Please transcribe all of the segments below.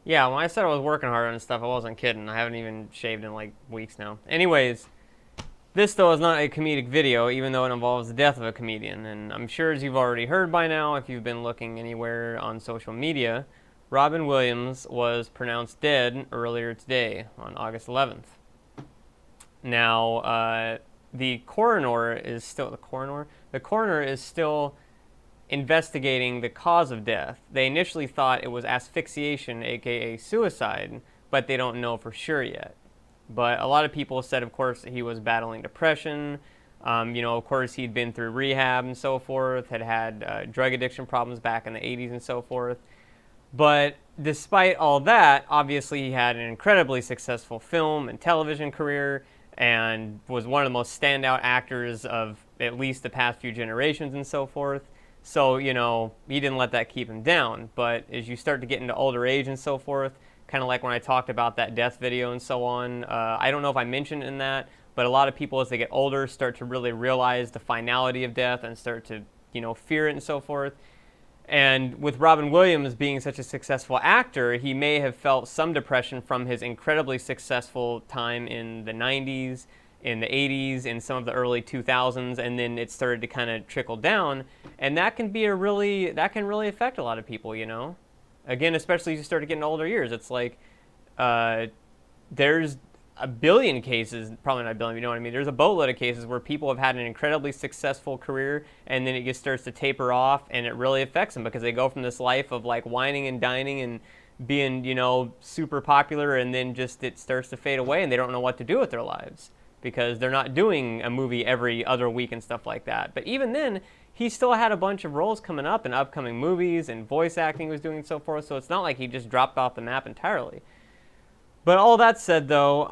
Yeah, when I said I was working hard on stuff, I wasn't kidding. I haven't even shaved in like weeks now. Anyways, this though is not a comedic video, even though it involves the death of a comedian. And I'm sure as you've already heard by now, if you've been looking anywhere on social media, Robin Williams was pronounced dead earlier today on August 11th. Now, the coroner is still investigating the cause of death. They initially thought it was asphyxiation, aka suicide, but they don't know for sure yet. But a lot of people said, of course, that he was battling depression. Of course, he'd been through rehab and so forth, had drug addiction problems back in the 80s and so forth. But despite all that, obviously he had an incredibly successful film and television career and was one of the most standout actors of at least the past few generations and so forth. So, he didn't let that keep him down. But as you start to get into older age and so forth, kind of like when I talked about that death video and so on, I don't know if I mentioned in that, but a lot of people as they get older start to really realize the finality of death and start to, fear it and so forth. And with Robin Williams being such a successful actor, he may have felt some depression from his incredibly successful time in the 90s, in the 80s, in some of the early 2000s, and then it started to kind of trickle down. And that can really affect a lot of people, Again, especially as you start to get in older years. It's like there's a billion cases, probably not a billion, you know what I mean? There's a boatload of cases where people have had an incredibly successful career and then it just starts to taper off and it really affects them because they go from this life of like whining and dining and being, super popular, and then just it starts to fade away and they don't know what to do with their lives because they're not doing a movie every other week and stuff like that. But even then, he still had a bunch of roles coming up in upcoming movies and voice acting he was doing and so forth, so it's not like he just dropped off the map entirely. But all that said, though,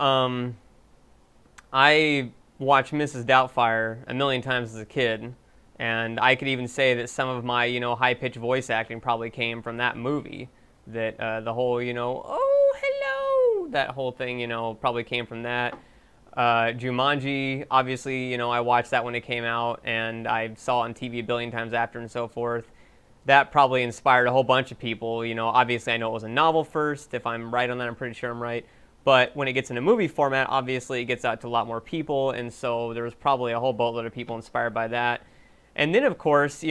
I watched Mrs. Doubtfire a million times as a kid, and I could even say that some of my, high-pitched voice acting probably came from that movie. That the whole, oh, hello, that whole thing, probably came from that. Jumanji, obviously, I watched that when it came out, and I saw it on TV a billion times after and so forth. That probably inspired a whole bunch of people. Obviously I know it was a novel first. If I'm right on that, I'm pretty sure I'm right. But when it gets in a movie format, obviously it gets out to a lot more people, and so there was probably a whole boatload of people inspired by that. And then, of course,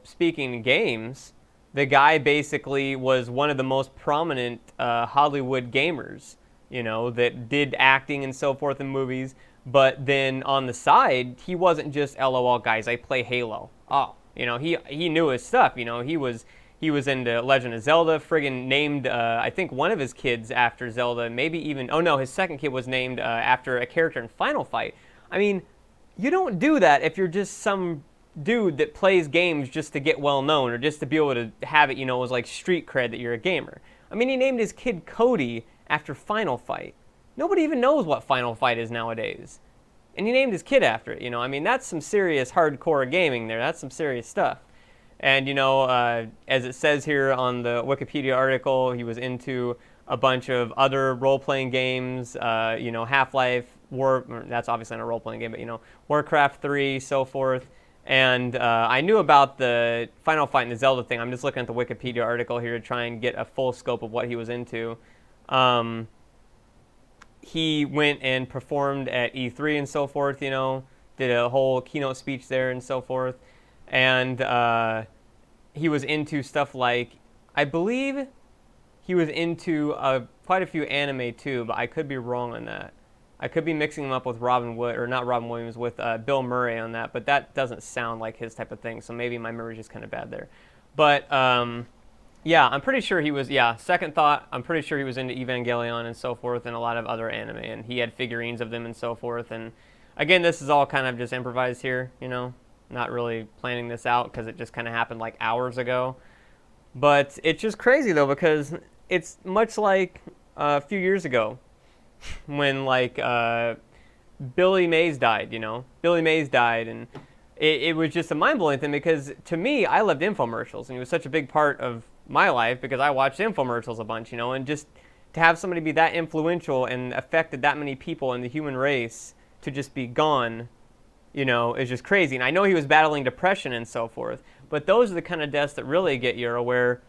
speaking games, the guy basically was one of the most prominent Hollywood gamers, that did acting and so forth in movies. But then on the side, he wasn't just, LOL, guys, I play Halo. Oh. He knew his stuff. He was into Legend of Zelda. Friggin' named I think one of his kids after Zelda. Maybe even his second kid was named after a character in Final Fight. I mean, you don't do that if you're just some dude that plays games just to get well known or just to be able to have it, as like street cred that you're a gamer. I mean, he named his kid Cody after Final Fight. Nobody even knows what Final Fight is nowadays. And he named his kid after it, I mean, that's some serious hardcore gaming there. That's some serious stuff. And, as it says here on the Wikipedia article, he was into a bunch of other role-playing games, Half-Life, that's obviously not a role-playing game, but, Warcraft 3, so forth. And I knew about the Final Fight and the Zelda thing. I'm just looking at the Wikipedia article here to try and get a full scope of what he was into. He went and performed at E3 and so forth, did a whole keynote speech there and so forth. And he was into stuff like, I believe he was into quite a few anime too, but I could be wrong on that. I could be mixing him up with not Robin Williams, with Bill Murray on that, but that doesn't sound like his type of thing, so maybe my memory's just kind of bad there. But yeah, I'm pretty sure he was, second thought, I'm pretty sure he was into Evangelion and so forth and a lot of other anime, and he had figurines of them and so forth. And again, this is all kind of just improvised here, not really planning this out because it just kind of happened like hours ago. But it's just crazy though, because it's much like a few years ago when like Billy Mays died, Billy Mays died, and it was just a mind-blowing thing because to me, I loved infomercials, and it was such a big part of my life because I watched infomercials a bunch, and just to have somebody be that influential and affected that many people in the human race to just be gone, is just crazy. And I know he was battling depression and so forth, but those are the kind of deaths that really get you, where,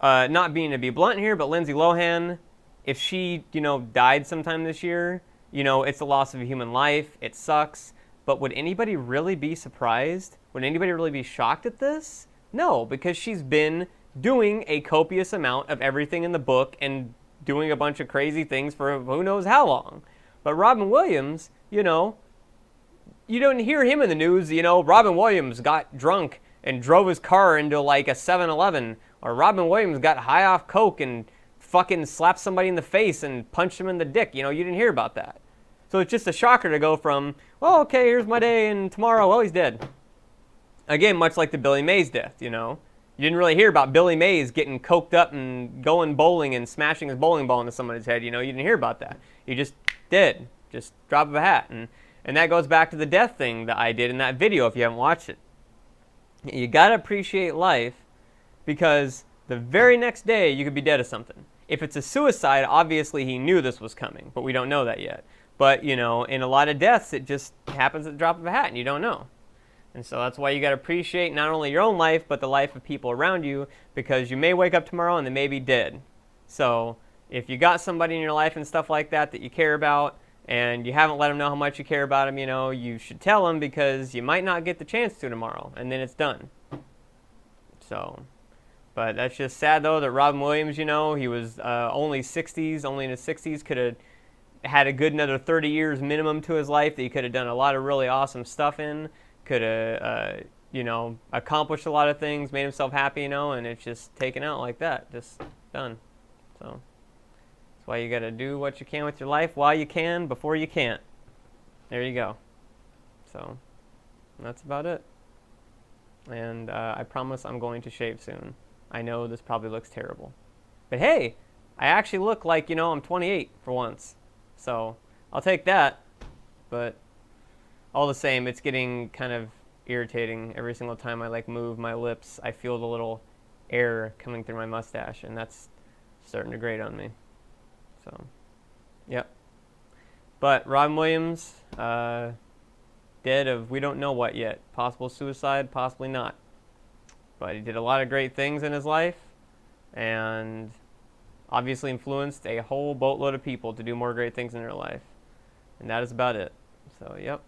not being to be blunt here, but Lindsay Lohan, if she, died sometime this year, it's the loss of a human life. It sucks. But would anybody really be surprised? Would anybody really be shocked at this? No, because she's been doing a copious amount of everything in the book and doing a bunch of crazy things for who knows how long. But Robin Williams, you don't hear him in the news, Robin Williams got drunk and drove his car into like a 7-Eleven, or Robin Williams got high off coke and fucking slapped somebody in the face and punched him in the dick. You didn't hear about that. So it's just a shocker to go from, well, okay, here's my day, and tomorrow, well, he's dead. Again, much like the Billy Mays death, You didn't really hear about Billy Mays getting coked up and going bowling and smashing his bowling ball into somebody's head, You didn't hear about that. He just did. Just drop of a hat. And that goes back to the death thing that I did in that video if you haven't watched it. You got to appreciate life because the very next day you could be dead of something. If it's a suicide, obviously he knew this was coming, but we don't know that yet. But, in a lot of deaths, it just happens at the drop of a hat and you don't know. And so that's why you got to appreciate not only your own life, but the life of people around you, because you may wake up tomorrow and they may be dead. So if you got somebody in your life and stuff like that you care about, and you haven't let them know how much you care about them, you should tell them, because you might not get the chance to tomorrow, and then it's done. So, but that's just sad, though, that Robin Williams, he was only in his 60s, could have had a good another 30 years minimum to his life that he could have done a lot of really awesome stuff in, could have, accomplished a lot of things, made himself happy, and it's just taken out like that, just done. So that's why you got to do what you can with your life while you can, before you can't. There you go. So that's about it. And I promise I'm going to shave soon. I know this probably looks terrible. But hey, I actually look like, I'm 28 for once. So I'll take that. But all the same, it's getting kind of irritating every single time I move my lips. I feel the little air coming through my mustache, and that's starting to grate on me. So, yep. But Robin Williams, dead of we don't know what yet. Possible suicide, possibly not. But he did a lot of great things in his life, and obviously influenced a whole boatload of people to do more great things in their life. And that is about it. So, yep.